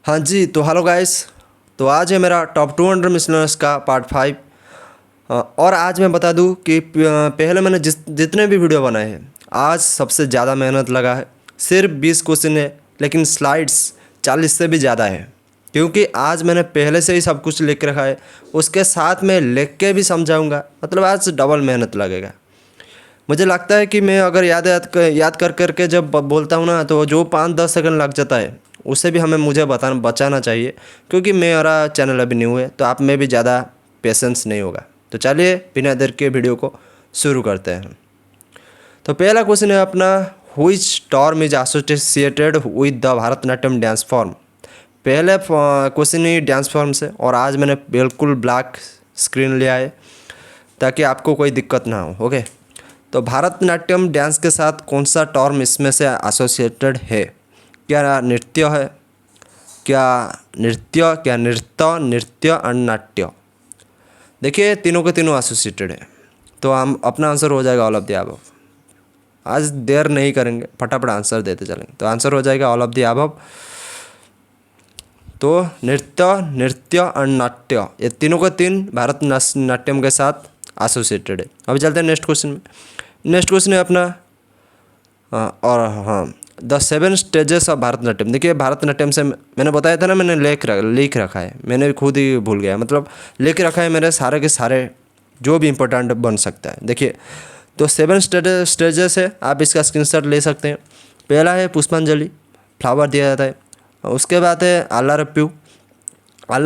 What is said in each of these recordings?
हाँ जी, तो hello guys. तो आज है मेरा टॉप 200 मिसलेनियस का पार्ट 5। और आज मैं बता दूं कि पहले मैंने जितने भी वीडियो बनाए हैं, आज सबसे ज़्यादा मेहनत लगा है। सिर्फ 20 क्वेश्चन है, लेकिन स्लाइड्स 40 से भी ज़्यादा है, क्योंकि आज मैंने पहले से ही सब कुछ लिख रखा है। उसके साथ मैं लिख के भी समझाऊंगा, मतलब आज डबल मेहनत लगेगा। मुझे लगता है कि मैं अगर याद कर करके जब बोलता हूँ ना, तो जो 5-10 सेकंड लग जाता है, उससे भी हमें मुझे बचाना चाहिए, क्योंकि मेरा चैनल अभी न्यू है, तो आप में भी ज़्यादा पेशेंस नहीं होगा। तो चलिए बिना देर के वीडियो को शुरू करते हैं। तो पहला क्वेश्चन है अपना, which term is associated with the Bharatanatyam dance form. पहले क्वेश्चन ही डांस फॉर्म से, और आज मैंने बिल्कुल ब्लैक स्क्रीन लिया है ताकि आपको कोई दिक्कत ना हो। ओके, तो भारतनाट्यम डांस के साथ कौन सा टर्म इसमें से एसोसिएटेड है? क्या नृत्य है, क्या नृत्य और नाट्य? देखिए, तीनों के तीनों एसोसिएटेड है, तो हम अपना आंसर हो जाएगा ऑल ऑफ द अबव। आज देर नहीं करेंगे, फटाफट आंसर देते चलेंगे। तो आंसर हो जाएगा ऑल ऑफ द अबव। तो नृत्य और नाट्य, ये तीनों के तीन भारतनाट्यम के साथ एसोसिएटेड है। अभी चलते हैं नेक्स्ट क्वेश्चन में। नेक्स्ट क्वेश्चन है अपना, और हाँ, द 7 स्टेजेस ऑफ भारतनाट्यम। देखिए, भारतनाट्यम से मैंने बताया था ना, मैंने लिख रखा है, मैंने खुद ही भूल गया, मतलब लिख रखा है मेरे सारे के सारे जो भी इम्पोर्टेंट बन सकता है। देखिए, तो 7 स्टेजेस है, आप इसका स्क्रीनशॉट ले सकते हैं। पहला है पुष्पांजलि, फ्लावर दिया जाता है। उसके बाद है आल्ला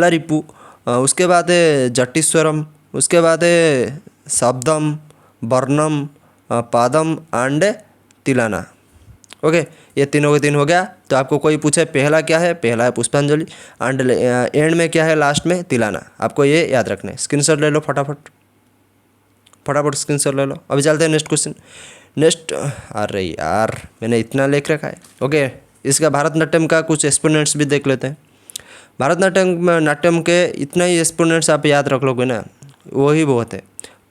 रिपू। उसके बाद है जट्टीश्वरम। उसके बाद है शब्दम, वर्णम, पादम एंड तिलाना। ओके, ये तीनों के तीन हो गया। तो आपको कोई पूछे पहला क्या है, पहला है पुष्पांजलि, एंड एंड में क्या है, लास्ट में तिलाना। आपको ये याद रखना है। स्क्रीनशॉट ले लो फटाफट स्क्रीनशॉट ले लो। अभी चलते हैं नेक्स्ट क्वेश्चन। नेक्स्ट, अरे यार, मैंने इतना लिख रखा है। ओके, इसका भारतनाट्यम का कुछ एक्सपोनेंट्स भी देख लेते हैं। नाट्यम के इतना ही एक्सपोनेंट्स आप याद रख लोगे ना, वही बहुत है।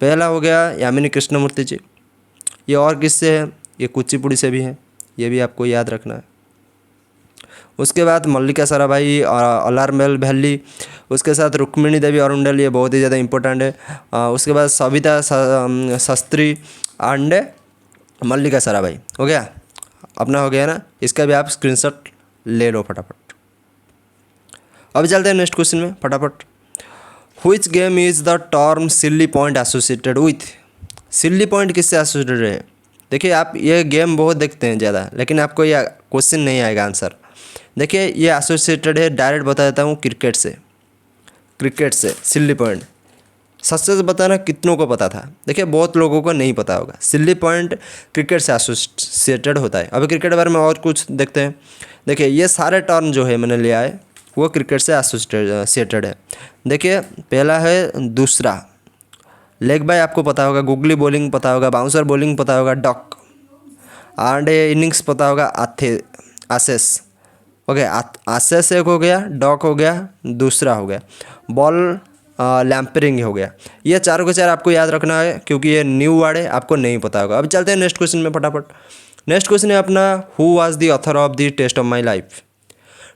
पहला हो गया यामिनी कृष्णमूर्ति जी। ये और किससे है? ये कुचिपुड़ी से भी है, ये भी आपको याद रखना है। उसके बाद मल्लिका साराभाई और अलारमेल वैली। उसके साथ रुक्मिणी देवी अरुंडल, ये बहुत ही ज़्यादा इंपॉर्टेंट है। उसके बाद सविता शास्त्री एंड मल्लिका साराभाई। हो गया, अपना हो गया ना। इसका भी आप स्क्रीनशॉट ले लो फटाफट। अभी चलते हैं नेक्स्ट क्वेश्चन में फटाफट। Which game is the term silly point associated with? Silly point किससे एसोसिएटेड है? देखिए, आप ये गेम बहुत देखते हैं ज़्यादा, लेकिन आपको ये क्वेश्चन नहीं आएगा आंसर। देखिए, ये एसोसिएटेड है, डायरेक्ट बता देता हूँ, क्रिकेट से सिल्ली पॉइंट। सच सच बताना, कितनों को पता था? देखिए, बहुत लोगों को नहीं पता होगा। सिल्ली पॉइंट क्रिकेट से एसोसिएटेड होता है। अभी क्रिकेट के बारे में और कुछ देखते हैं। देखिए, ये सारे टर्म जो है मैंने लिया है, वो क्रिकेट से एसोसिएटेड है। देखिए, पहला है दूसरा, लेग बाय आपको पता होगा, गुगली बॉलिंग पता होगा, बाउंसर बॉलिंग पता होगा, डक एंड इनिंग्स पता होगा, आसेस। ओके, आसेस एक हो गया, डॉक हो गया, दूसरा हो गया बॉल लैम्परिंग हो गया। ये चारों के चार आपको याद रखना है, क्योंकि ये न्यू वर्ड है, आपको नहीं पता होगा। अब चलते हैं नेक्स्ट क्वेश्चन में फटाफट। नेक्स्ट क्वेश्चन है अपना, who was the author of the test of my life?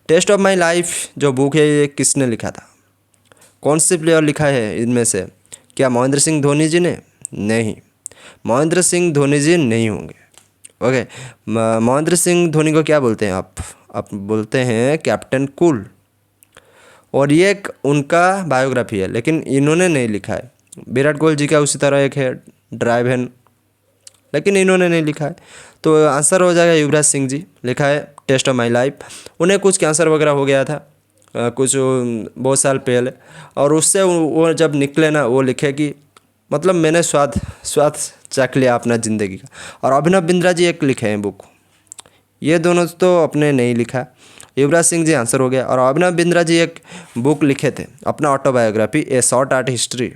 Test of my life जो बुक है, ये किसने लिखा था? कौन से प्लेयर लिखा है इनमें से? क्या महेंद्र सिंह धोनी जी ने? नहीं, महेंद्र सिंह धोनी जी नहीं होंगे। ओके, महेंद्र सिंह धोनी को क्या बोलते हैं आप बोलते हैं कैप्टन कूल। और ये एक उनका बायोग्राफी है, लेकिन इन्होंने नहीं लिखा है। विराट कोहली जी का उसी तरह एक है ड्राइव, लेकिन इन्होंने नहीं लिखा है। तो आंसर हो जाएगा युवराज सिंह जी, लिखा है टेस्ट ऑफ माई लाइफ। उन्हें कुछ कैंसर वगैरह हो गया था कुछ बहुत साल पहले, और उससे वो जब निकले ना, वो लिखे कि मतलब मैंने स्वाद चख लिया अपना ज़िंदगी का। और अभिनव बिंद्रा जी एक लिखे हैं बुक, ये दोनों तो अपने नहीं लिखा। युवराज सिंह जी आंसर हो गया। और अभिनव बिंद्रा जी एक बुक लिखे थे, अपना ऑटोबायोग्राफी, ए शॉर्ट आर्ट हिस्ट्री।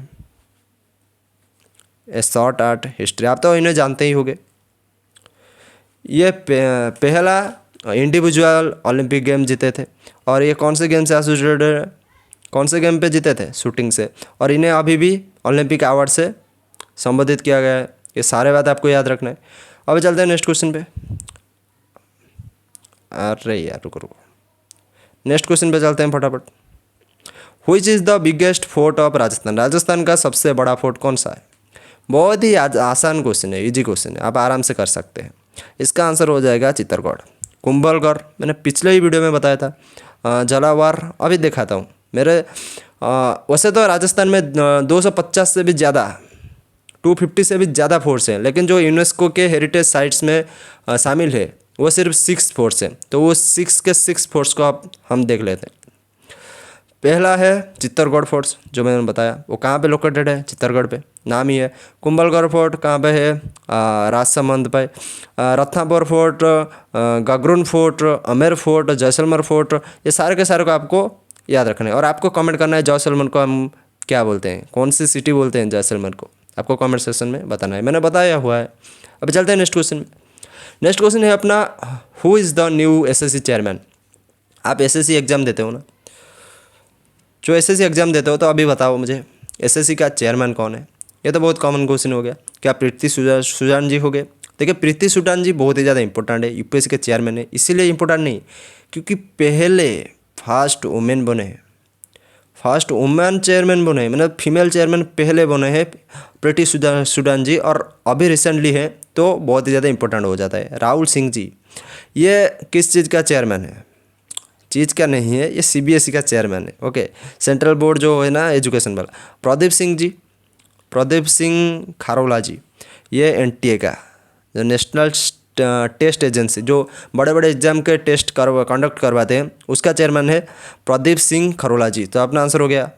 आप तो इन्हें जानते ही होंगे। ये पहला इंडिविजुअल ओलंपिक गेम जीते थे। और ये कौन से गेम से एसोसिएटेड है? कौन से गेम पे जीते थे? शूटिंग से। और इन्हें अभी भी ओलंपिक अवार्ड से संबोधित किया गया है। ये सारे बात आपको याद रखना है। अब चलते हैं नेक्स्ट क्वेश्चन पे। अरे यार, रुको। नेक्स्ट क्वेश्चन पे चलते हैं फटाफट। Which is the biggest fort of Rajasthan? Rajasthan का सबसे बड़ा फोर्ट कौन सा है? बहुत ही आसान क्वेश्चन है, इजी क्वेश्चन है, आप आराम से कर सकते हैं। इसका आंसर हो जाएगा चित्तौड़गढ़। कुंभलगढ़ मैंने पिछले ही वीडियो में बताया था। झालावाड़ अभी दिखाता हूँ मेरे। वैसे तो राजस्थान में 250 से भी ज़्यादा 250 से भी ज़्यादा फोर्ट्स हैं, लेकिन जो यूनेस्को के हेरिटेज साइट्स में शामिल है वो सिर्फ 6 फोर्ट्स हैं। तो वो 6 के 6 फोर्ट्स को हम देख लेते हैं। पहला है चित्तौड़गढ़ फोर्ट्स, जो मैंने बताया, वो कहाँ पे लोकेटेड है? चित्तौड़गढ़ पे, नाम ही है। कुंभलगढ़ फोर्ट कहाँ पे है? राजसमंद पे। रत्नापुर फोर्ट, गगरुन फोर्ट, अमेर फोर्ट, जैसलमेर फोर्ट, ये सारे के सारे को आपको याद रखना है। और आपको कमेंट करना है जैसलमेर को हम क्या बोलते हैं, कौन सी सिटी बोलते हैं जैसलमेर को, आपको कमेंट सेक्शन में बताना है। मैंने बताया हुआ है। अभी चलते हैं नेक्स्ट क्वेश्चन में। नेक्स्ट क्वेश्चन है अपना, who is the new SSC chairman? आप एसएससी एग्जाम देते हो ना, जो एसएससी एग्जाम देते हो, तो अभी बताओ मुझे एसएससी का चेयरमैन कौन है? ये तो बहुत कॉमन क्वेश्चन हो गया। क्या प्रीति सुजान जी हो गए? देखिए, प्रीति सुजान जी बहुत ही ज़्यादा इंपॉर्टेंट है, यूपीएससी के चेयरमैन है। इसीलिए इंपॉर्टेंट नहीं क्योंकि पहले फर्स्ट वुमेन बने हैं, फर्स्ट वुमेन चेयरमैन बने हैं, मतलब फीमेल चेयरमैन पहले बने हैं प्रीति सुजान जी, और अभी रिसेंटली है, तो बहुत ही ज़्यादा इंपॉर्टेंट हो जाता है। राहुल सिंह जी, ये किस चीज़ का चेयरमैन है? चीज़ का नहीं है, ये सीबीएसई का चेयरमैन है। ओके, सेंट्रल बोर्ड जो है ना एजुकेशन वाला। प्रदीप सिंह जी, प्रदीप सिंह खारोला जी, ये एनटीए का, जो नेशनल टेस्ट एजेंसी, जो बड़े बड़े एग्जाम के टेस्ट कंडक्ट करवाते हैं, उसका चेयरमैन है प्रदीप सिंह खरोला जी। तो अपना आंसर हो गया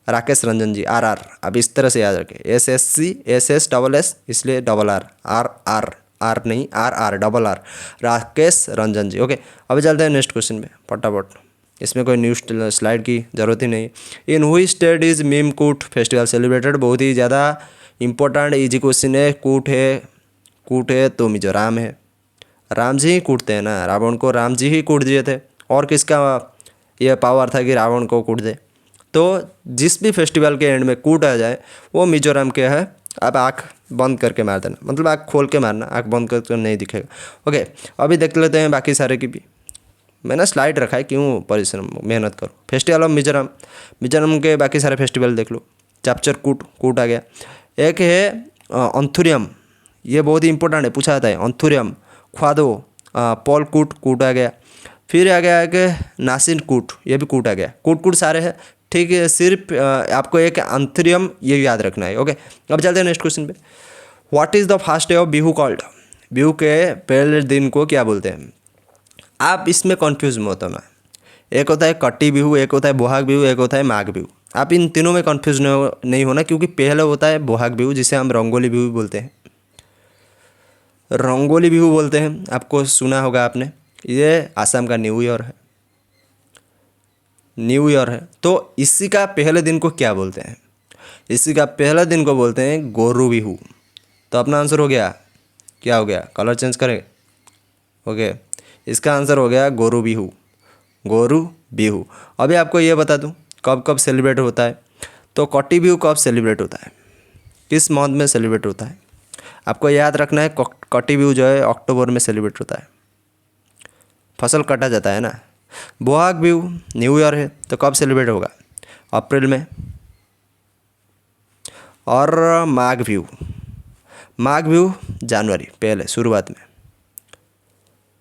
राकेश रंजन जी, आरआर। अब इस तरह से याद रखें, एसएससी SS इसलिए RR, आर नहीं, RR RR, राकेश रंजन जी। ओके, अभी चलते हैं नेक्स्ट क्वेश्चन में फटाफट। इसमें कोई न्यू स्लाइड की जरूरत ही नहीं। इन हुई स्टेट इज मीम कूट फेस्टिवल सेलिब्रेटेड? बहुत ही ज़्यादा इंपॉर्टेंट इजी क्वेश्चन है। कूट है तो मिजोरम है। राम जी ही कूटते हैं ना, रावण को राम जी ही कूट दिए थे, और किसका यह पावर था कि रावण को कूट दे? तो जिस भी फेस्टिवल के एंड में कूट आ जाए वो मिजोरम के है। आप आँख बंद करके मार देना, मतलब आँख खोल के मारना, आँख बंद करके नहीं दिखेगा। ओके, अभी देख लेते हैं बाकी सारे की भी। मैंने स्लाइड रखा है, क्यों परिश्रम मेहनत करो। फेस्टिवल ऑफ मिजोरम, मिजोरम के बाकी सारे फेस्टिवल देख लो। चापचर कूट आ गया। एक है अंथुरियम, ये बहुत ही इंपॉर्टेंट है, पूछा जाता है। अंथुरियम, ख्वादो, पॉल कूट आ गया। फिर आ गया कि नासिन कूट, ये भी कूट आ गया। कूट सारे हैं, ठीक है। सिर्फ आपको एक अंथुरियम ये याद रखना है। ओके, अब चलते हैं नेक्स्ट क्वेश्चन पे। What is the first day of Bihu called? Bihu के पहले दिन को क्या बोलते हैं? आप इसमें कन्फ्यूज मत होना। एक होता है कट्टी बिहू, एक होता है बोहाग बिहू, एक होता है माघ बिहू। आप इन तीनों में कन्फ्यूज नहीं होना, क्योंकि पहले होता है बोहाग बिहू, जिसे हम रंगोली बिहू बोलते हैं। रंगोली बिहू बोलते हैं, आपको सुना होगा आपने। ये आसाम का न्यू ईयर है, न्यू ईयर है। तो इसी का पहले दिन को क्या बोलते हैं? इसी का पहले दिन को बोलते हैं गोरू बिहू। तो अपना आंसर हो गया, क्या हो गया? कलर चेंज करें। ओके, इसका आंसर हो गया गोरू बिहू, गोरू बिहू। अभी आपको ये बता दूं कब कब सेलिब्रेट होता है। तो कट्टी बिहू कब सेलिब्रेट होता है, किस मंथ में सेलिब्रेट होता है? आपको याद रखना है, कट्टी बिहू जो है अक्टूबर में सेलिब्रेट होता है, फसल कटा जाता है ना। बोहाग बिहू न्यू ईयर है, तो कब सेलिब्रेट होगा? अप्रैल में। और माघ बिहू जनवरी पहले शुरुआत में।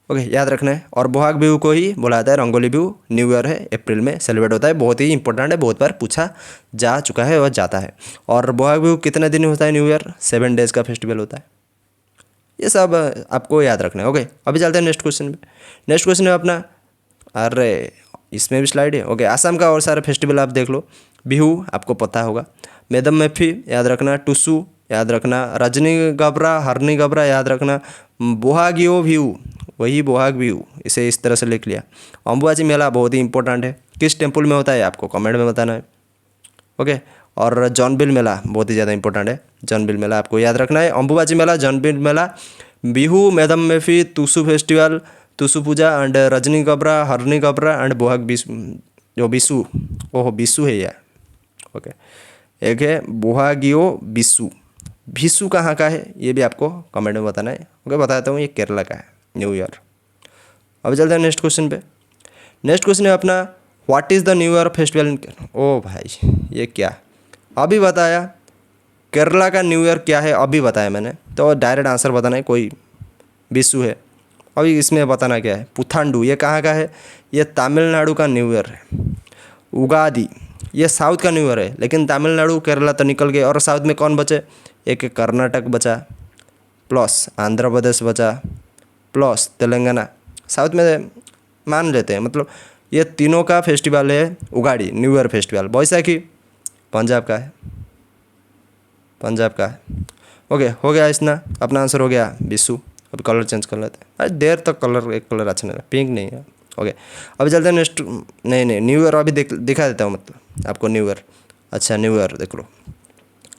ओके, याद रखना है। और बोहाग बिहू को ही बोला जाता है रंगोली बिहू, न्यू ईयर है, अप्रैल में सेलिब्रेट होता है। बहुत ही इंपॉर्टेंट है, बहुत बार पूछा जा चुका है और जाता है। और बोहाग बिहू कितने दिन होता है? न्यू ईयर 7 डेज़ का फेस्टिवल होता है। ये सब आपको याद रखना है। ओके, अभी चलते हैं नेक्स्ट क्वेश्चन में। नेक्स्ट क्वेश्चन है अपना, अरे इसमें भी स्लाइड है। ओके, आसाम का और सारे फेस्टिवल आप देख लो। बिहू आपको पता होगा, मेदम मेफी याद रखना, टुसु याद रखना, रजनी गबरा, हरनी गबरा याद रखना, बोहागियो बिहू वही बोहाग बिहू, इसे इस तरह से लिख लिया। अम्बुबाची मेला बहुत ही इंपॉर्टेंट है, किस टेम्पल में होता है आपको कमेंट में बताना है। ओके, और जॉनबिल मेला बहुत ही ज़्यादा इंपॉर्टेंट है, जॉनबिल मेला आपको याद रखना है। Ambubachi Mela, Jonbeel Mela, Bihu, Medam Mephi, Tusu festival, Tusu Puja and Rajni Gabra, Harni Gabra and Bohag Vishu, जो बिसु, ओह बिसु है यार। ओके, एक है बोहागियो बिसु। बिसु कहाँ का है ये भी आपको कमेंट में बताना है। ओके, बताता हूँ, ये केरला का है न्यू ईयर। अब चलते हैं नेक्स्ट क्वेश्चन पे। नेक्स्ट क्वेश्चन है अपना what is the new year festival in. ओ भाई ये क्या, अभी बताया केरला का न्यू ईयर क्या है, अभी बताया मैंने, तो डायरेक्ट आंसर बताना है, कोई विशु है। अभी इसमें बताना क्या है, पुथांडू ये कहाँ का है, ये तमिलनाडु का न्यू ईयर है। उगादी ये साउथ का न्यू ईयर है, लेकिन तमिलनाडु केरला तो निकल गए, और साउथ में कौन बचे, एक कर्नाटक बचा, प्लस आंध्र प्रदेश बचा, प्लस तेलंगाना। साउथ में मान लेते हैं, मतलब ये तीनों का फेस्टिवल है Ugadi new year festival. Baisakhi Punjab का है, पंजाब का है। ओके हो गया इसना, अपना आंसर हो गया विशु। अब कलर चेंज कर लेते हैं, अरे देर तक कलर एक कलर अच्छा नहीं है, पिंक नहीं है। ओके अभी चलते हैं नेक्स्ट, नहीं न्यू ईयर अभी दिखा देता हूँ, मतलब आपको न्यू ईयर। अच्छा न्यू ईयर देख लो,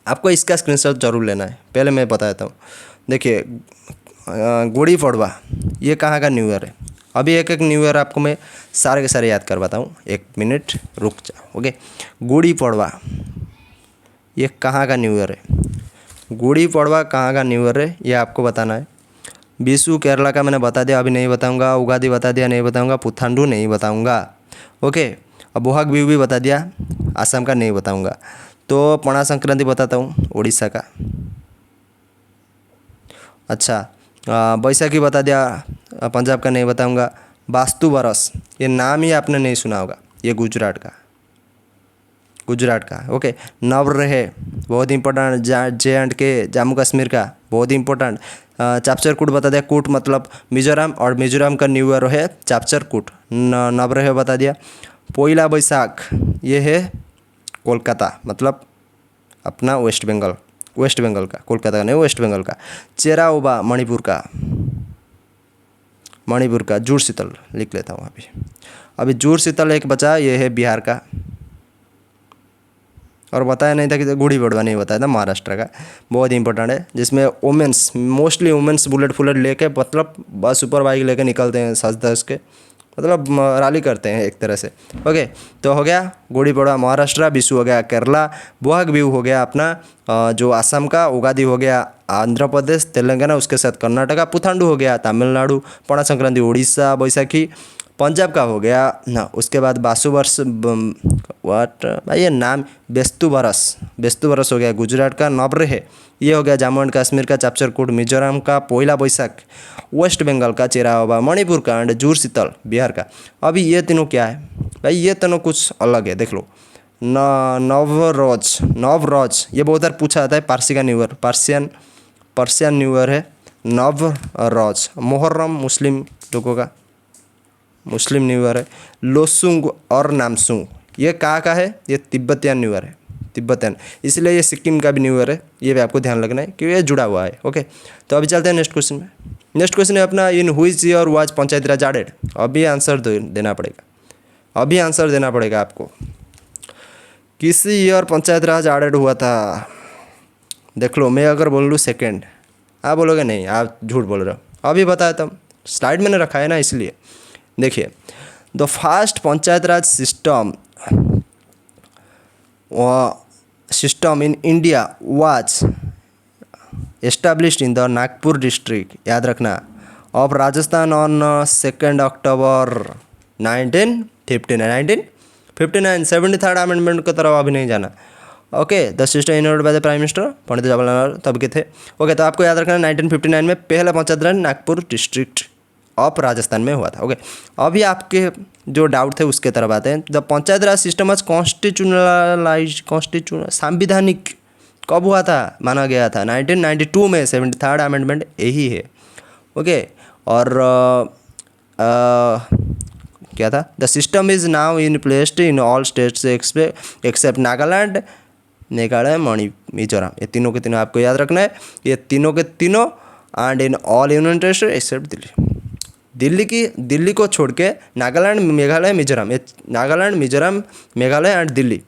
आपको इसका स्क्रीनशॉट जरूर लेना है, पहले मैं बता देता हूँ। देखिए गुड़ी पड़वा ये कहाँ का न्यू ईयर है, अभी एक एक न्यू ईयर आपको मैं सारे के सारे याद करवाता हूँ, 1 मिनट रुक जाओ। ओके गुड़ी पड़वा ये कहाँ का न्यू ईयर है, गुड़ी पड़वा कहाँ का न्यू ईयर है ये आपको बताना है। विशु केरला का मैंने बता दिया, अभी नहीं बताऊंगा। उगादी बता दिया, नहीं बताऊंगा। पुथांडू नहीं बताऊंगा। ओके अब बोहाग बिहू भी बता दिया, असम का नहीं बताऊंगा। तो पणा संक्रांति बताता हूँ, उड़ीसा का। अच्छा बैसाखी बता दिया, पंजाब का नहीं बताऊंगा। वास्तु बरस ये नाम ही आपने नहीं सुना होगा, ये गुजरात का, गुजरात का। ओके नवरेह बहुत इंपॉर्टेंट, JNK जम्मू कश्मीर का, बहुत इंपॉर्टेंट। चापचर कूट बता दिया, कूट मतलब मिजोरम, और मिजोरम का न्यू ईयर है चापचर कूट। नवरेह बता दिया। पोइला बैसाख ये है कोलकाता, मतलब अपना वेस्ट बंगाल, वेस्ट बंगाल का, कोलकाता का नहीं, वेस्ट बंगाल का। चेराओबा मणिपुर का, मणिपुर का। जुड़ शीतल लिख लेता हूँ अभी जुड़ शीतल एक बचा, ये है बिहार का। और बताया नहीं था कि गुड़ी पड़वा नहीं बताया था, महाराष्ट्र का, बहुत इंपॉर्टेंट है, जिसमें वुमेंस मोस्टली वुमेंस बुलेट फुलेट लेके, मतलब बस सुपर बाइक लेके निकलते हैं सज धज के, मतलब रैली करते हैं एक तरह से। ओके तो हो गया गुड़ी पड़वा महाराष्ट्र, विशु हो गया केरला, बोहाग बिहू हो गया अपना जो असम का, उगादी हो गया आंध्र प्रदेश तेलंगाना, उसके साथ कर्नाटका, पुथांडु हो गया तमिलनाडु, पणा संक्रांति उड़ीसा, बैसाखी पंजाब का हो गया ना। उसके बाद बासु वर्ष वाट भाई ये नाम, बेस्तु बरस हो गया गुजरात का। नवरेह ये हो गया जम्मू एंड कश्मीर का। चापचरकूट मिजोरम का। पोइला बैसाख वेस्ट बंगाल का। चेराओबा मणिपुर का, एंड जुड़ शीतल बिहार का। अभी ये तीनों क्या है भाई, ये तीनों कुछ अलग है, देख लो। नवरोज ये बहुत बार पूछा जाता है, पारसी का new year, Persian new year है नवरोज। मुहर्रम मुस्लिम लोगों का मुस्लिम न्यू ईयर है। लोसुंग और नामसुंग ये कहाँ का है, ये तिब्बतियन न्यू ईयर है, तिब्बतियन, इसलिए ये सिक्किम का भी न्यू ईयर है, ये भी आपको ध्यान रखना है क्योंकि ये जुड़ा हुआ है। ओके तो अभी चलते हैं नेक्स्ट क्वेश्चन में। नेक्स्ट क्वेश्चन है अपना, in which year was Panchayati Raj added. अभी आंसर देना पड़ेगा, अभी आंसर देना पड़ेगा आपको। किस ईयर पंचायत राज एडेड हुआ था, देख लो। मैं अगर बोल लूँ सेकेंड, आप बोलोगे नहीं आप झूठ बोल रहे हो, अभी बताया था, स्लाइड मैंने रखा है ना इसलिए। देखिए the first Panchayat Raj system in India was established in the Nagpur district, याद रखना, of Rajasthan on 2 October 1959। 73rd amendment की तरफ अभी नहीं जाना। Okay the system innovated by the prime minister Pandit Jawaharlal Nehru तब के थे। ओके तो आपको याद रखना 1959 में पहला पंचायत राज नागपुर डिस्ट्रिक्ट ऑफ राजस्थान में हुआ था। ओके अभी आपके जो डाउट थे उसके तरफ आते हैं। द पंचायत राज सिस्टम आज कॉन्स्टिट्यूशनल संविधानिक कब हुआ था, माना गया था 1992 में, 73rd अमेंडमेंट यही है। ओके और क्या था, the system is now in placed in all states except Nagaland, Meghalaya, Mizoram. ये तीनों के तीनों आपको याद रखना है, ये तीनों के तीनों, and in all union territory except Delhi. Delhi को छोड़ के नागालैंड, मेघालय, मिजोरम, ये नागालैंड, मिजोरम, मेघालय एंड दिल्ली,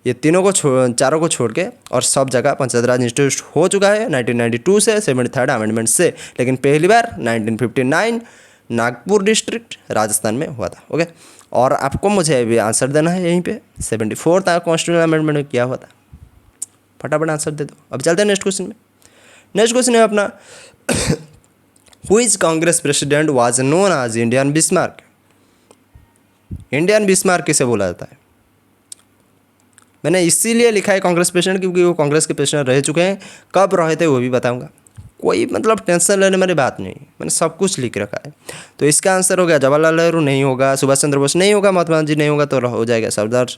ये तीनों को चारों को छोड़ के और सब जगह पंचायत राज इंस्टीट्यूट हो चुका है 1992 से, 73rd अमेंडमेंट से। लेकिन पहली बार 1959 नागपुर डिस्ट्रिक्ट राजस्थान में हुआ था। ओके और आपको मुझे भी आंसर देना है यहीं पे, 74th कॉन्स्टिट्यूशनल अमेंडमेंट में क्या हुआ था, फटाफट आंसर दे दो। अब चलते हैं नेक्स्ट क्वेश्चन में। नेक्स्ट क्वेश्चन है अपना Which Congress president was known as Indian Bismarck? Indian Bismarck किसे बोला जाता है? मैंने इसीलिए लिखा है कांग्रेस प्रेसिडेंट, क्योंकि वो कांग्रेस के प्रेसिडेंट रह चुके हैं। कब रहे थे वो भी बताऊंगा। कोई मतलब टेंशन लेने वाली बात नहीं, मैंने सब कुछ लिख रखा है। तो इसका आंसर हो गया जवाहरलाल नेहरू नहीं होगा, सुभाष चंद्र बोस नहीं होगा, महात्मा गांधी नहीं होगा, तो हो जाएगा सरदार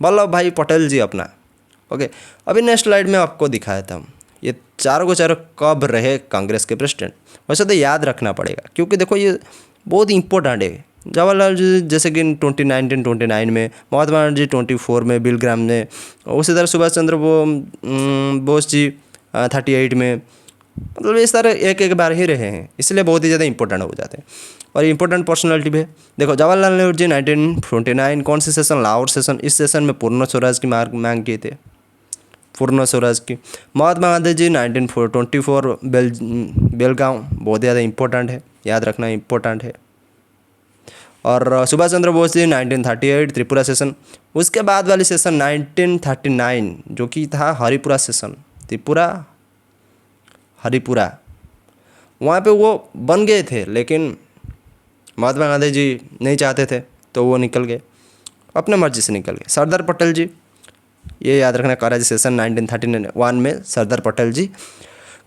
वल्लभ भाई पटेल जी अपना। ओके, अभी नेक्स्ट स्लाइड में आपको दिखाया था ये चारों को चारों कब रहे कांग्रेस के प्रेसिडेंट। वैसे तो याद रखना पड़ेगा, क्योंकि देखो ये बहुत इंपॉर्टेंट है। जवाहरलाल जी जैसे कि 1929 में, महात्मा गांधी 24 में, बिल ग्राम ने, उसी तरह सुभाष चंद्र बोस जी 38 में, मतलब ये सारे एक एक बार ही रहे हैं, इसलिए बहुत ही ज़्यादा इंपॉर्टेंट हो जाते हैं और इंपॉर्टेंट पर्सनालिटी भी है। देखो जवाहरलाल नेहरू जी 1929 कौन से सेशन? लाहौर सेशन। इस सेशन में पूर्ण स्वराज की मांग किए थे, पूर्ण स्वराज की। महात्मा गांधी जी 1924 बेलगांव, बहुत ज़्यादा इंपॉर्टेंट है, याद रखना इंपॉर्टेंट है। और सुभाष चंद्र बोस जी 1938 त्रिपुरा सेशन। उसके बाद वाली सेशन 1939 जो कि था हरिपुरा सेशन, त्रिपुरा हरिपुरा, वहाँ पे वो बन गए थे, लेकिन महात्मा गांधी जी नहीं चाहते थे तो वो निकल गए, अपने मर्जी से निकल गए। सरदार पटेल जी, ये याद रखना, कराची सेशन 1931 में सरदार पटेल जी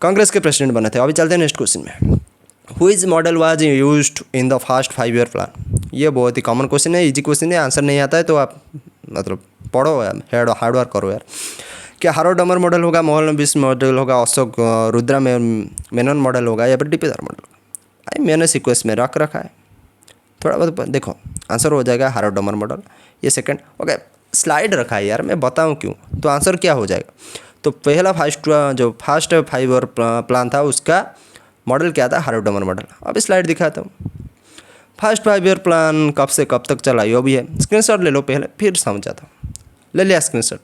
कांग्रेस के प्रेसिडेंट बने थे। अभी चलते हैं नेक्स्ट क्वेश्चन में। Which model was used in the first 5 year plan? ये बहुत ही कॉमन क्वेश्चन है, इजी क्वेश्चन है, आंसर नहीं आता है तो आप मतलब पढ़ो यार, हार्ड वर्क करो यार। क्या हारो डमर मॉडल होगा, मोहनलाल मॉडल होगा, अशोक रुद्रा मेनन मॉडल होगा, या फिर डीपी धर मॉडल होगा? भाई मैंने सीक्वेंस में रख रखा है, थोड़ा बहुत देखो, आंसर हो जाएगा हारो डमर मॉडल, ये सेकंड। ओके, स्लाइड रखा है यार, मैं बताऊं क्यों, तो आंसर क्या हो जाएगा? तो पहला फर्स्ट 5 ईयर प्लान था उसका मॉडल क्या था? हारो डमर मॉडल। अब स्लाइड दिखाता हूँ। फर्स्ट 5 ईयर प्लान कब से कब तक चला ये भी है, स्क्रीनशॉट ले लो पहले, फिर समझाता हूँ। ले लिया स्क्रीनशॉट,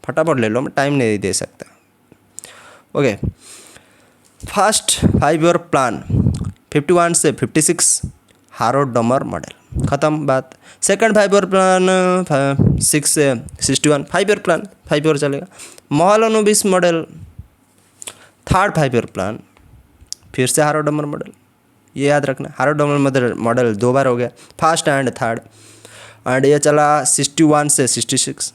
फटाफट ले लो, मैं टाइम नहीं दे सकता। ओके, फर्स्ट 5 ईयर प्लान 51 से 56 हारो डमर मॉडल, ख़त्म बात। सेकंड 5 ईयर प्लान 6 से 61 5 ईयर प्लान, 5 ईयर चलेगा। Mohanlal model third 5 year plan, फिर से हारो डमर मॉडल, ये याद रखना। हारो डमर मॉडल 2 बार हो गया, फर्स्ट एंड थर्ड, एंड ये चला 61 से 66।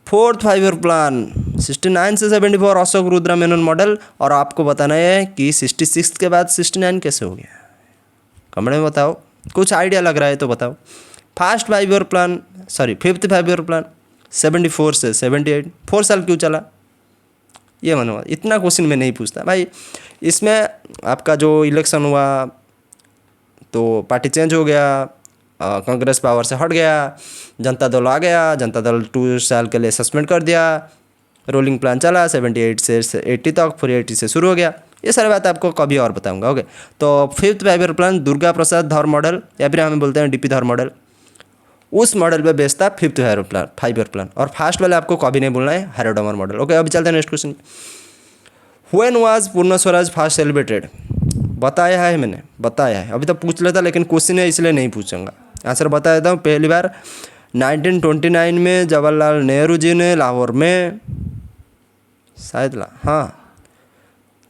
फोर्थ 5 ईयर प्लान 69 से 74 अशोक रुद्रा मेनन मॉडल। और आपको बताना है कि 66 के बाद 69 कैसे हो गया, कमेंट में बताओ, कुछ आइडिया लग रहा है तो बताओ। First 5 year plan, sorry fifth 5 year plan 74 से 78, 4 साल क्यों चला, ये मानो। इतना क्वेश्चन में नहीं पूछता भाई। इसमें आपका जो इलेक्शन हुआ तो पार्टी चेंज हो गया, कांग्रेस पावर से हट गया, जनता दल आ गया, जनता दल 2 साल के लिए सस्पेंड कर दिया, रोलिंग प्लान चला 78 से 80 तक, फिर 80 से शुरू हो गया। ये सारी बात आपको कभी और बताऊंगा। ओके, तो fifth 5 year plan Durga Prasad धर मॉडल, या फिर हमें बोलते हैं डीपी धर मॉडल, उस मॉडल पे बेस्ड था फिफ्थ 5 ईयर प्लान। और फर्स्ट वाले आपको कभी नहीं बोलना है, हारो डमर मॉडल। ओके, अभी चलते हैं नेक्स्ट क्वेश्चन। व्हेन वाज पूर्ण स्वराज फर्स्ट सेलिब्रेटेड? बताया है, मैंने बताया है, अभी तो पूछ लेता, लेकिन क्वेश्चन है इसलिए नहीं पूछूंगा, आंसर बता देता हूँ। पहली बार 1929 में जवाहरलाल नेहरू जी ने लाहौर में, शायद हाँ,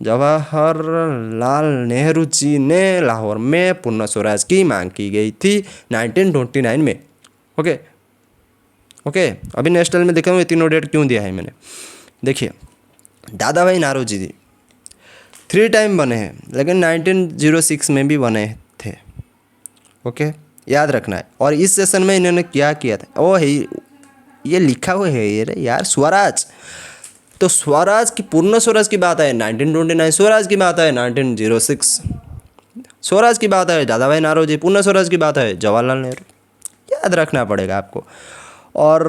जवाहरलाल नेहरू जी ने लाहौर में पूर्ण स्वराज की मांग की गई थी 1929 में। ओके ओके, अभी नेशनल में देखा हूँ ये तीनों डेट क्यों दिया है मैंने। देखिए, दादा भाई नारोजी जी 3 टाइम बने हैं, लेकिन 1906 में भी बने थे। ओके, याद रखना है। और इस सेशन में इन्होंने क्या किया था, ओ है ये लिखा हुआ है ये यार, स्वराज। तो स्वराज की, पूर्ण स्वराज की बात है 1929, स्वराज की बात है 1906, स्वराज की बात है दादा भाई नारोजी, पूर्ण स्वराज की बात है जवाहरलाल नेहरू, याद रखना पड़ेगा आपको। और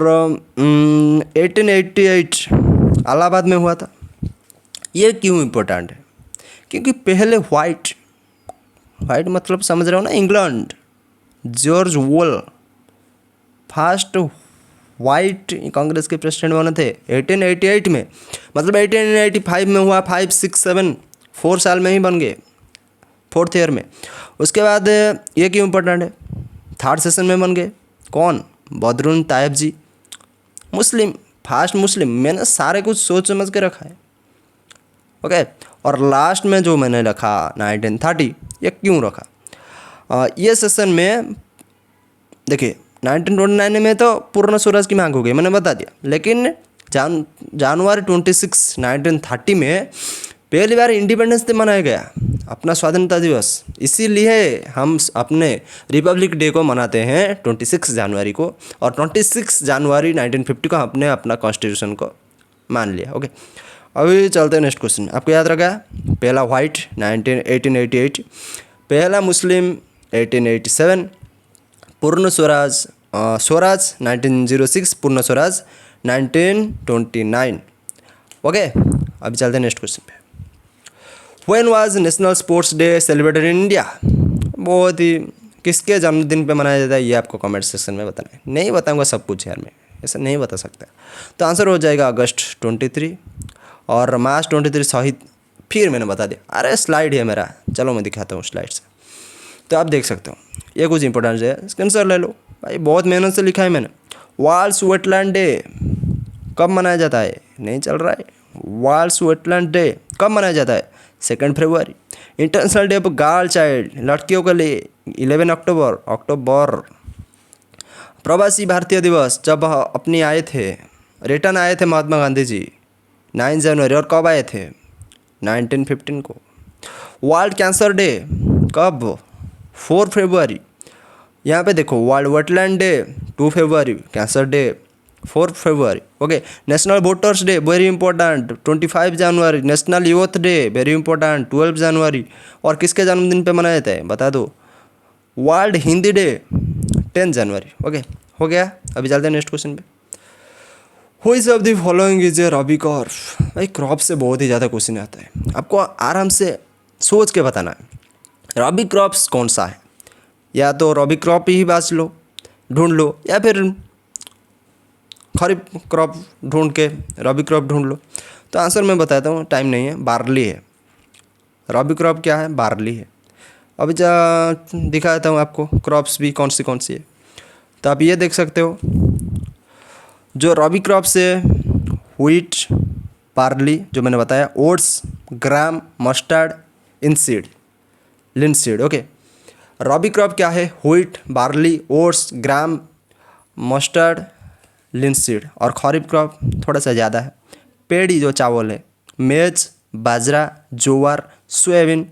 1888 इलाहाबाद में हुआ था। ये क्यों इम्पोर्टेंट है? क्योंकि पहले वाइट मतलब समझ रहे हो ना, England, George wall first white Congress के प्रेसिडेंट बने थे 1888 में, मतलब 1885 में हुआ, 5, 6, 7 4 साल में ही बन गए, 4th ईयर में। उसके बाद ये क्यों इम्पोर्टेंट है? थर्ड सेशन में बन गए। कौन? बदरुन तायब जी, मुस्लिम, फर्स्ट मुस्लिम। मैंने सारे कुछ सोच समझ के रखा है। ओके, और लास्ट में जो मैंने रखा 1930, ये क्यों रखा? ये सेशन में देखिए 1929 में तो पूर्ण स्वराज की मांग हो गई, मैंने बता दिया, लेकिन जनवरी 26 1930 में पहली बार इंडिपेंडेंस डे मनाया गया, अपना स्वाधीनता दिवस। इसीलिए हम अपने रिपब्लिक डे को मनाते हैं 26 जनवरी को, और 26 जनवरी 1950 को हमने अपना कॉन्स्टिट्यूशन को मान लिया। ओके, अभी चलते हैं नेक्स्ट क्वेश्चन। आपको याद रखा, पहला वाइट 1888, पहला मुस्लिम 1887, पूर्ण स्वराज स्वराज 1906, पूर्ण स्वराज 1929। ओके, अभी चलते हैं नेक्स्ट क्वेश्चन पे। When was national sports day celebrated in India? बहुत ही किसके जन्मदिन पे मनाया जाता है ये आपको कमेंट सेक्शन में बताना है। नहीं बताऊंगा सब कुछ यार, मैं ऐसा नहीं बता सकता। तो आंसर हो जाएगा अगस्त 23 और मार्च 23 शहीद। फिर मैंने बता दिया, अरे स्लाइड है मेरा, चलो मैं दिखाता हूँ स्लाइड से, तो आप देख सकते हो। ये कुछ इंपॉर्टेंट है, स्क्रीनशॉट ले लो भाई, बहुत मेहनत से लिखा है मैंने। वर्ल्ड वेटलैंड डे कब मनाया जाता है? नहीं चल रहा है। वर्ल्ड वेटलैंड डे कब मनाया जाता है? 2 फरवरी। International day of girl child, लड़कियों के लिए 11 अक्टूबर। प्रवासी भारतीय दिवस जब अपनी आए थे, रिटर्न आए थे महात्मा गांधी जी 9 जनवरी, और कब आए थे? 1915 को। वर्ल्ड कैंसर डे कब? 4 फरवरी। यहाँ पे देखो, वर्ल्ड वेटलैंड डे 2 फरवरी, कैंसर डे 4 फरवरी। Okay, national voters day very important 25 जनवरी, national youth day very important 12 जनवरी। और किसके जन्मदिन पे मनाया जाता है बता दो? वर्ल्ड हिंदी डे 10 जनवरी। ओके, हो गया। अभी चलते हैं नेक्स्ट क्वेश्चन पे। Which of the following is a rabi crop? भाई क्रॉप से बहुत ही ज़्यादा क्वेश्चन आता है, आपको आराम से सोच के बताना है। रबी क्रॉप्स कौन सा है? या तो रबी क्रॉप ही बाज लो, ढूंढ लो, या फिर खरीफ क्रॉप ढूंढ के रबी क्रॉप ढूंढ लो। तो आंसर मैं बताता हूँ, टाइम नहीं है, बार्ली है। रबी क्रॉप क्या है? बार्ली है। अभी दिखा देता हूँ आपको क्रॉप्स भी कौन सी है। तो आप ये देख सकते हो, जो रबी क्रॉप्स है, व्हीट, बार्ली जो मैंने बताया, ओट्स, ग्राम, मस्टर्ड, लिनसीड। ओके, रबी क्रॉप क्या है? व्हीट, बार्ली, ओट्स, ग्राम, मस्टर्ड, लिनसीड। और खरीफ क्रॉप थोड़ा सा ज़्यादा है, पेड़ी जो चावल है, maize, bajra, jowar, soybean,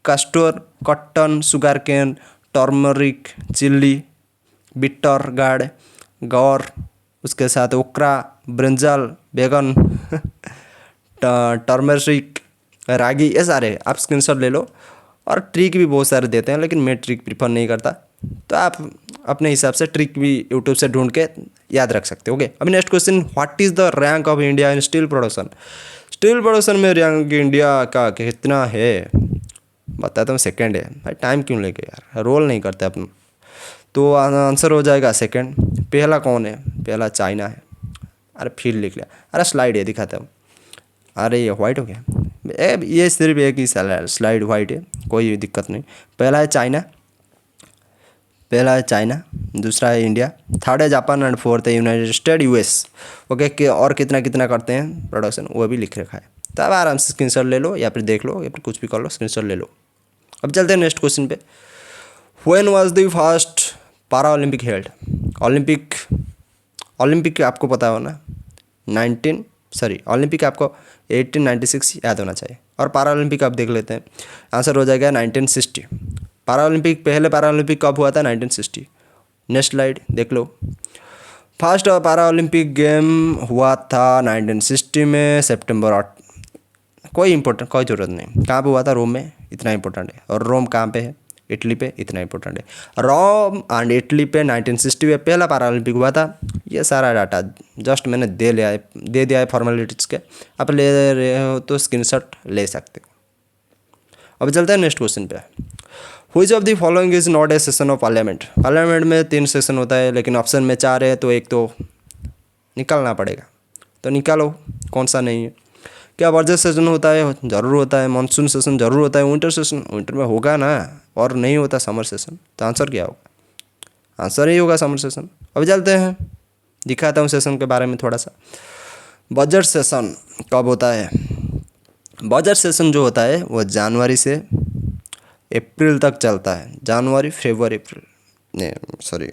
castor, cotton, sugar cane, turmeric, chilli, bitter gourd, guar, उसके साथ ओकरा, ब्रिंजल, बैगन टर्मरिक, रागी, ये सारे आप स्क्रीनशॉट ले लो। और ट्रिक भी बहुत सारे देते हैं, लेकिन मैं ट्रिक प्रीफर नहीं करता, तो आप अपने हिसाब से ट्रिक भी यूट्यूब से ढूंढ के याद रख सकते हो। ओके, अभी next question, what is the rank of India in steel production? Steel production में रैंक इंडिया का कितना है? बताता हूँ, सेकंड है भाई। टाइम क्यों लेके यार, रोल नहीं करते अपन। तो आंसर हो जाएगा सेकंड। पहला कौन है? पहला चाइना है। अरे फिर लिख लिया, अरे स्लाइड है, दिखाता हूँ। अरे ये वाइट हो गया, ये सिर्फ एक ही स्लाइड वाइट है, कोई दिक्कत नहीं। पहला है चाइना, दूसरा है इंडिया, थर्ड है जापान, एंड फोर्थ है यूनाइटेड स्टेट, यूएस। ओके, और कितना कितना करते हैं प्रोडक्शन, वो भी लिख रखा है। तो अब आराम से स्क्रीनशॉट ले लो, या फिर देख लो, या फिर कुछ भी कर लो, स्क्रीनशॉट ले लो। अब चलते हैं नेक्स्ट क्वेश्चन पे। व्हेन वाज द फर्स्ट पारा ओलंपिक हेल्ड? ओलंपिक आपको पता हो ना, ओलंपिक आपको 1896 याद होना चाहिए। और पारा ओलंपिक आप देख लेते हैं, आंसर हो जाएगा 1960। पारा ओलंपिक, पहले पारा ओलंपिक कब हुआ था? 1960। नेक्स्ट स्लाइड देख लो। फर्स्ट पारा ओलंपिक गेम हुआ था 1960 में, सितंबर 8। कोई ज़रूरत नहीं, कहाँ पे हुआ था? रोम में, इतना इंपॉर्टेंट है। और रोम कहाँ पे है? इटली पे, इतना इंपॉर्टेंट है। रोम एंड इटली पे 1960 में पहला पारा ओलंपिक हुआ था। ये सारा डाटा जस्ट मैंने दे दिया है फॉर्मेलिटीज़ के, आप ले रहे हो तो स्क्रीनशॉट ले सकते हो। अब चलते हैं नेक्स्ट क्वेश्चन पे। Which of the following is not A session of parliament? Parliament में 3 सेशन होता है, लेकिन ऑप्शन में 4 है, तो एक तो निकालना पड़ेगा। तो निकालो कौन सा नहीं है। क्या बजट सेशन होता है? ज़रूर होता है। मानसून सेशन ज़रूर होता है। विंटर सेशन विंटर में होगा ना, और नहीं होता समर सेशन। तो आंसर क्या होगा? आंसर ही होगा समर सेशन। अब चलते हैं, दिखाता हूँ सेशन के बारे में थोड़ा सा। बजट सेशन कब होता है? बजट सेशन जो होता है वो जनवरी से अप्रैल तक चलता है। जनवरी, फरवरी, अप्रैल, नहीं सॉरी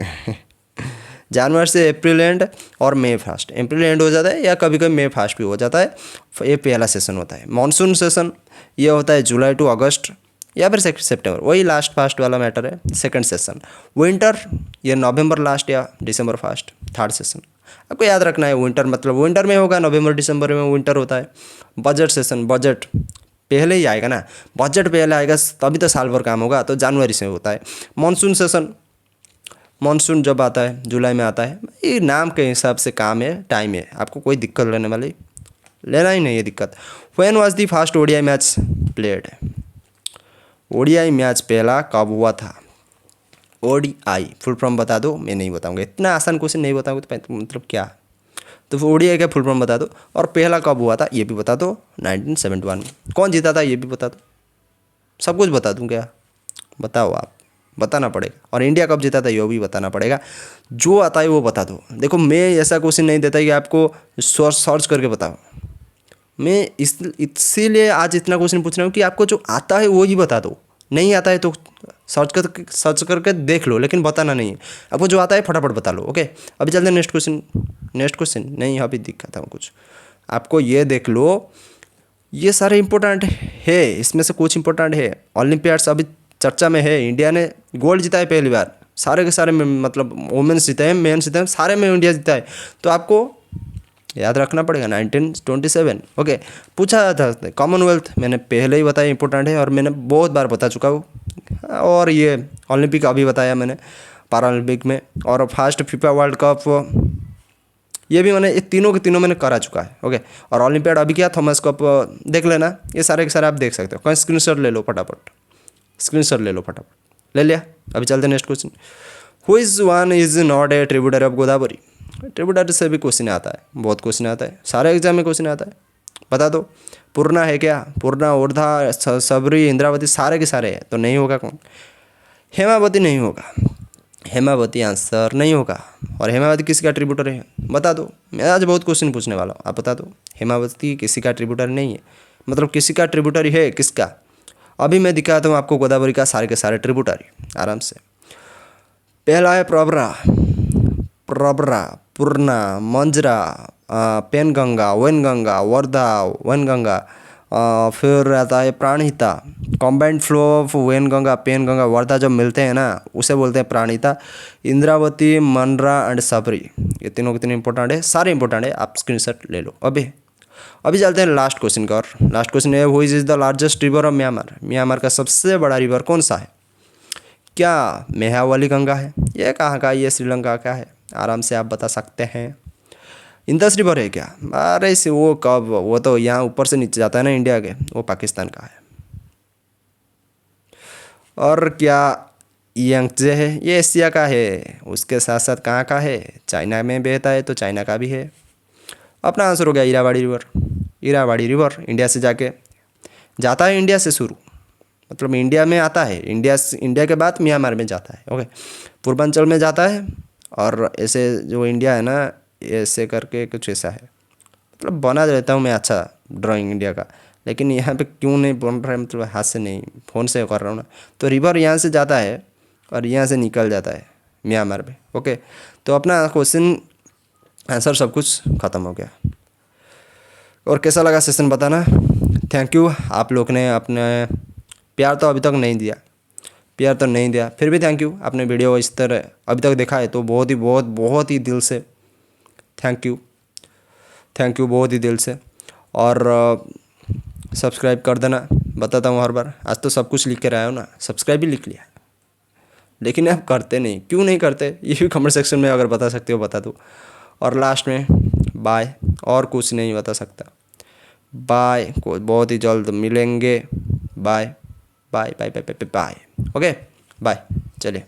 जनवरी से अप्रैल एंड और मई फर्स्ट, अप्रैल एंड हो जाता है या कभी कभी मई फर्स्ट भी हो जाता है। ये पहला सेशन होता है। मानसून सेशन ये होता है जुलाई टू अगस्त या फिर सितंबर, वही लास्ट फास्ट वाला मैटर है। सेकंड सेशन विंटर ये नवंबर लास्ट या दिसंबर फर्स्ट, थर्ड सेशन आपको याद रखना है। विंटर मतलब विंटर में होगा, नवंबर दिसंबर में विंटर होता है। बजट सेशन, बजट पहले ही आएगा ना, बजट पहले आएगा तभी तो साल भर काम होगा, तो जनवरी से होता है। मानसून सेशन, मानसून जब आता है जुलाई में आता है। ये नाम के हिसाब से काम है, टाइम है, आपको कोई दिक्कत लेना ही नहीं है दिक्कत। When was the first ODI match played, ODI match पहला कब हुआ था। ओडीआई फुल फॉर्म बता दो, मैं नहीं बताऊंगा, इतना आसान क्वेश्चन नहीं बताऊंगा तो मतलब क्या। तो ओडीआई का फुल फॉर्म बता दो, और पहला कब हुआ था ये भी बता दो, 1971 में। कौन जीता था ये भी बता दो, सब कुछ बता दूँ क्या, बताओ आप, बताना पड़ेगा। और इंडिया कब जीता था ये भी बताना पड़ेगा, जो आता है वो बता दो। देखो मैं ऐसा क्वेश्चन नहीं देता कि आपको सर्च करके बताओ, मैं इसीलिए आज इतना क्वेश्चन पूछ रहा हूँ कि आपको जो आता है वो ही बता दो, नहीं आता है तो सर्च करके देख लो, लेकिन बताना नहीं है। आपको जो आता है फटाफट बता लो। ओके, अभी चलते हैं नेक्स्ट क्वेश्चन। नेक्स्ट क्वेश्चन नहीं, अभी दिखाता हूँ कुछ आपको, ये देख लो, ये सारे इंपॉर्टेंट है, इसमें से कुछ इंपॉर्टेंट है। ओलंपियाड्स अभी चर्चा में है, इंडिया ने गोल्ड जीता है पहली बार, सारे के सारे में, मतलब वुमेन्स जीते हैं, मेन जीते हैं, सारे में इंडिया जीता है, तो आपको याद रखना पड़ेगा 1927। ओके, पूछा था कॉमनवेल्थ, मैंने पहले ही बताया इंपॉर्टेंट है और मैंने बहुत बार बता चुका हूँ। और ये ओलंपिक अभी बताया मैंने, पैरालंपिक में, और फर्स्ट फीफा वर्ल्ड कप ये भी मैंने, ये तीनों के तीनों मैंने करा चुका है। ओके, और ओलंपियाड अभी क्या, थॉमस कप देख लेना, ये सारे के सारे आप देख सकते हो। कहीं स्क्रीनशॉट ले लो फटाफट, स्क्रीनशॉट ले लो फटाफट, ले लिया। अभी चलते next question. Who is one is not a tributary of Godavari. Tributary से भी क्वेश्चन आता है, बहुत क्वेश्चन आता है, सारे एग्जाम में क्वेश्चन आता है, बता दो। पूर्णा है क्या, पूर्णा, उर्धा, सबरी, इंद्रावती, सारे के सारे है, तो नहीं होगा कौन, हेमावती नहीं होगा, हेमावती आंसर नहीं होगा। और हेमावती किसी का ट्रिब्यूटरी है, बता दो। मैं आज बहुत क्वेश्चन पूछने वाला हूँ, आप बता दो। हेमावती किसी का ट्रिब्यूटरी नहीं है, मतलब किसी का ट्रिब्यूटरी है, किसका, अभी मैं दिखाता हूँ आपको गोदावरी का सारे के सारे ट्रिब्यूटरी आराम से। पहला है प्रवरा, प्रवरा, पूर्णा, मंजरा, पेनगंगा, वैनगंगा, वर्धा, वैनगंगा, फिर आता है Pranhita. Combined flow of Wainganga, Penganga, Wardha जब मिलते हैं ना उसे बोलते हैं प्राणहिता। इंद्रावती, मनरा एंड सबरी, ये तीनों के तीनों इंपॉर्टेंट है, सारे इंपॉर्टेंट है, आप स्क्रीनशॉट ले लो। अभी चलते हैं लास्ट क्वेश्चन का। और लास्ट क्वेश्चन है, which is the largest river of Myanmar. Myanmar का सबसे बड़ा रिवर कौन सा है। क्या महावली गंगा है, ये कहाँ का, ये श्रीलंका का है, आराम से आप बता सकते हैं। इंदस रिवर है क्या, अरे से वो कब, वो तो यहाँ ऊपर से नीचे जाता है ना इंडिया के, वो पाकिस्तान का है। और क्या यंगजे है, ये एशिया का है, उसके साथ साथ कहाँ का है, चाइना में बहता है, तो चाइना का भी है। अपना आंसर हो गया इरावाड़ी रिवर। इरावाड़ी रिवर इंडिया से जाके जाता है, इंडिया से शुरू, मतलब इंडिया में आता है, इंडिया के बाद म्यांमार में जाता है। ओके, पूर्वांचल में जाता है, और ऐसे जो इंडिया है ना, ऐसे करके कुछ ऐसा है, मतलब बना देता हूँ मैं अच्छा ड्राइंग इंडिया का, लेकिन यहाँ पे क्यों नहीं बन रहा है, मतलब हाथ से नहीं, फ़ोन से कर रहा हूँ ना। तो रिवर यहाँ से जाता है और यहाँ से निकल जाता है म्यांमार में। ओके, तो अपना क्वेश्चन आंसर सब कुछ ख़त्म हो गया। और कैसा लगा सेशन बताना। थैंक यू, आप लोग ने अपने प्यार तो अभी तक नहीं दिया, प्यार तो नहीं दिया, फिर भी थैंक यू। आपने वीडियो इस तरह अभी तक देखा है तो बहुत ही दिल से थैंक यू, थैंक यू बहुत ही दिल से। और सब्सक्राइब कर देना, बताता हूँ हर बार, आज तो सब कुछ लिख के रहा हूँ ना, सब्सक्राइब भी लिख लिया, लेकिन आप करते नहीं, क्यों नहीं करते, ये भी कमेंट सेक्शन में अगर बता सकते हो बता दो। और लास्ट में बाय, और कुछ नहीं बता सकता, बाय, बहुत ही जल्द मिलेंगे, bye bye bye bye bye bye, okay bye, चलिए।